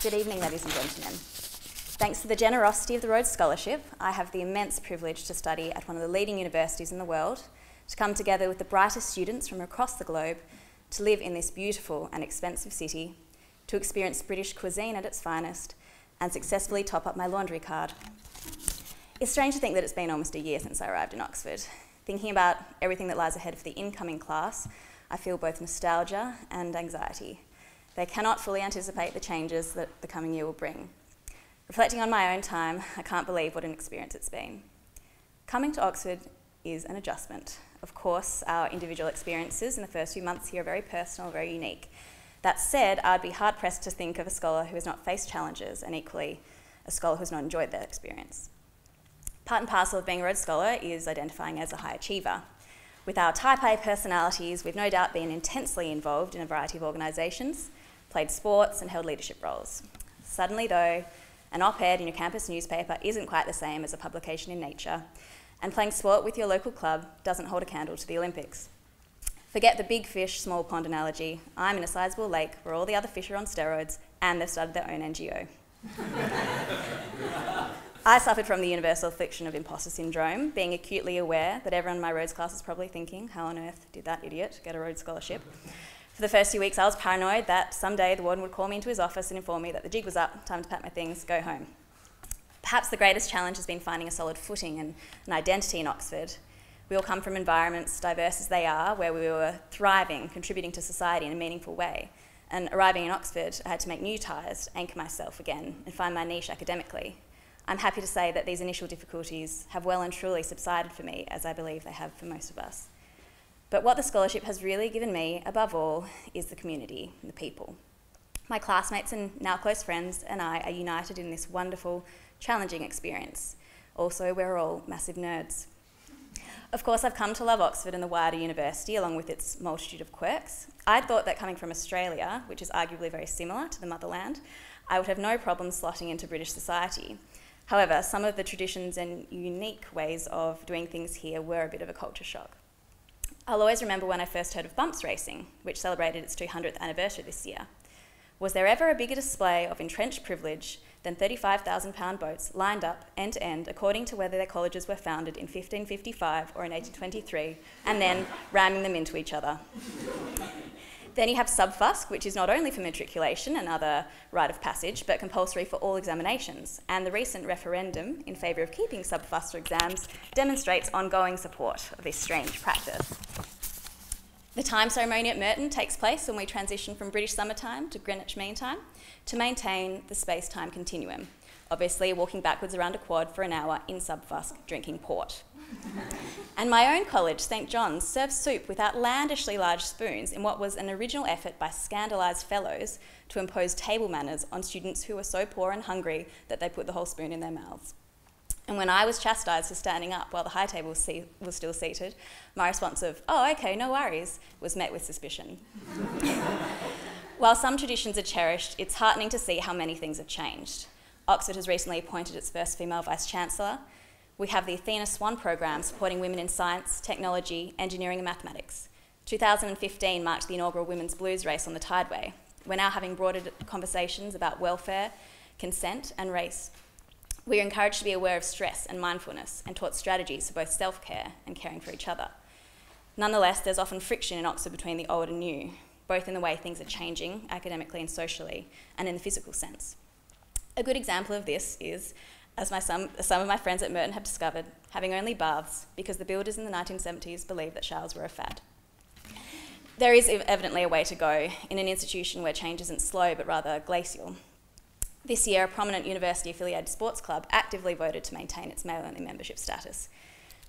Good evening, ladies and gentlemen. Thanks to the generosity of the Rhodes Scholarship, I have the immense privilege to study at one of the leading universities in the world, to come together with the brightest students from across the globe, to live in this beautiful and expensive city, to experience British cuisine at its finest, and successfully top up my laundry card. It's strange to think that it's been almost a year since I arrived in Oxford. Thinking about everything that lies ahead for the incoming class, I feel both nostalgia and anxiety. They cannot fully anticipate the changes that the coming year will bring. Reflecting on my own time, I can't believe what an experience it's been. Coming to Oxford is an adjustment. Of course, our individual experiences in the first few months here are very personal, very unique. That said, I'd be hard-pressed to think of a scholar who has not faced challenges, and equally, a scholar who has not enjoyed that experience. Part and parcel of being a Rhodes Scholar is identifying as a high achiever. With our type A personalities, we've no doubt been intensely involved in a variety of organisations, played sports and held leadership roles. Suddenly though, an op-ed in your campus newspaper isn't quite the same as a publication in Nature, and playing sport with your local club doesn't hold a candle to the Olympics. Forget the big fish, small pond analogy. I'm in a sizable lake where all the other fish are on steroids and they've started their own NGO. I suffered from the universal affliction of imposter syndrome, being acutely aware that everyone in my Rhodes class is probably thinking, how on earth did that idiot get a Rhodes Scholarship? For the first few weeks, I was paranoid that someday the warden would call me into his office and inform me that the jig was up, time to pack my things, go home. Perhaps the greatest challenge has been finding a solid footing and an identity in Oxford. We all come from environments, diverse as they are, where we were thriving, contributing to society in a meaningful way. And arriving in Oxford, I had to make new ties, anchor myself again, and find my niche academically. I'm happy to say that these initial difficulties have well and truly subsided for me, as I believe they have for most of us. But what the scholarship has really given me, above all, is the community, the people. My classmates and now close friends and I are united in this wonderful, challenging experience. Also, we're all massive nerds. Of course, I've come to love Oxford and the wider university, along with its multitude of quirks. I'd thought that coming from Australia, which is arguably very similar to the motherland, I would have no problem slotting into British society. However, some of the traditions and unique ways of doing things here were a bit of a culture shock. I'll always remember when I first heard of bumps racing, which celebrated its 200th anniversary this year. Was there ever a bigger display of entrenched privilege than 35,000-pound boats lined up end to end according to whether their colleges were founded in 1555 or in 1823, and then ramming them into each other? Then you have subfusk, which is not only for matriculation and other rite of passage, but compulsory for all examinations. And the recent referendum in favour of keeping subfusk for exams demonstrates ongoing support of this strange practice. The time ceremony at Merton takes place when we transition from British summertime to Greenwich Mean Time to maintain the space-time continuum. Obviously, walking backwards around a quad for an hour in subfusk, drinking port. And my own college, St John's, served soup with outlandishly large spoons in what was an original effort by scandalised fellows to impose table manners on students who were so poor and hungry that they put the whole spoon in their mouths. And when I was chastised for standing up while the high table was still seated, my response of, "Oh, okay, no worries," was met with suspicion. While some traditions are cherished, it's heartening to see how many things have changed. Oxford has recently appointed its first female Vice-Chancellor. We have the Athena Swan program supporting women in science, technology, engineering and mathematics. 2015 marked the inaugural Women's Blues race on the Tideway. We're now having broader conversations about welfare, consent and race. We are encouraged to be aware of stress and mindfulness and taught strategies for both self-care and caring for each other. Nonetheless, there's often friction in Oxford between the old and new, both in the way things are changing academically and socially and in the physical sense. A good example of this is, as some of my friends at Merton have discovered, having only baths because the builders in the 1970s believed that showers were a fad. There is evidently a way to go in an institution where change isn't slow but rather glacial. This year, a prominent university-affiliated sports club actively voted to maintain its male-only membership status,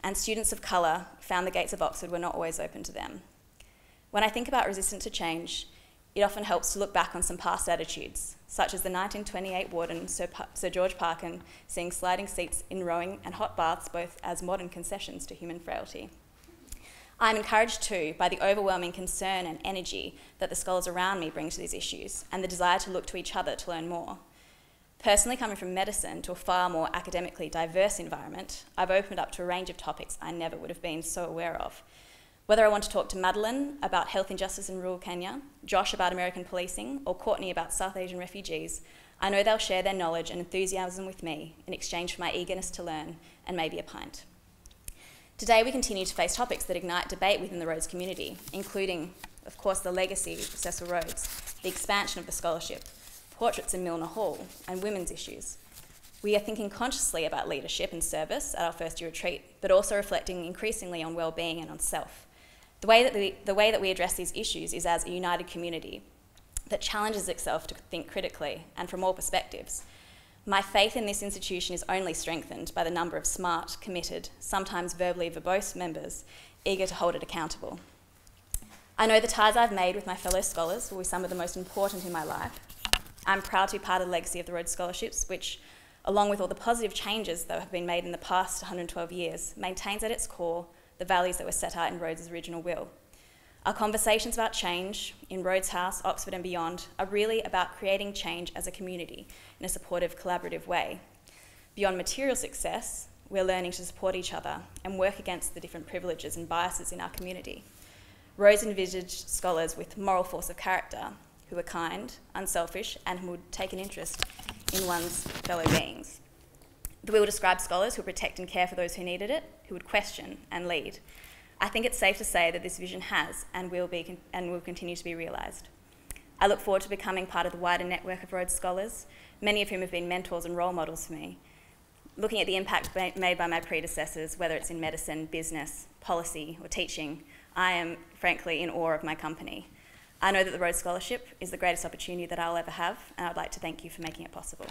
and students of colour found the gates of Oxford were not always open to them. When I think about resistance to change, it often helps to look back on some past attitudes, such as the 1928 warden, Sir George Parkin, seeing sliding seats in rowing and hot baths both as modern concessions to human frailty. I'm encouraged too by the overwhelming concern and energy that the scholars around me bring to these issues and the desire to look to each other to learn more. Personally, coming from medicine to a far more academically diverse environment, I've opened up to a range of topics I never would have been so aware of. Whether I want to talk to Madeline about health injustice in rural Kenya, Josh about American policing, or Courtney about South Asian refugees, I know they'll share their knowledge and enthusiasm with me in exchange for my eagerness to learn and maybe a pint. Today we continue to face topics that ignite debate within the Rhodes community, including, of course, the legacy of Cecil Rhodes, the expansion of the scholarship, portraits in Milner Hall, and women's issues. We are thinking consciously about leadership and service at our first year retreat, but also reflecting increasingly on well-being and on self. The way that we address these issues is as a united community that challenges itself to think critically and from all perspectives. My faith in this institution is only strengthened by the number of smart, committed, sometimes verbally verbose members eager to hold it accountable. I know the ties I've made with my fellow scholars will be some of the most important in my life. I'm proud to be part of the legacy of the Rhodes Scholarships, which, along with all the positive changes that have been made in the past 112 years, maintains at its core the values that were set out in Rhodes' original will. Our conversations about change in Rhodes House, Oxford and beyond are really about creating change as a community in a supportive, collaborative way. Beyond material success, we're learning to support each other and work against the different privileges and biases in our community. Rhodes envisaged scholars with moral force of character, who are kind, unselfish, and who would take an interest in one's fellow beings. The will described scholars who would protect and care for those who needed it, who would question and lead. I think it's safe to say that this vision has and will continue to be realised. I look forward to becoming part of the wider network of Rhodes scholars, many of whom have been mentors and role models for me. Looking at the impact made by my predecessors, whether it's in medicine, business, policy, or teaching, I am frankly in awe of my company. I know that the Rhodes Scholarship is the greatest opportunity that I'll ever have, and I'd like to thank you for making it possible.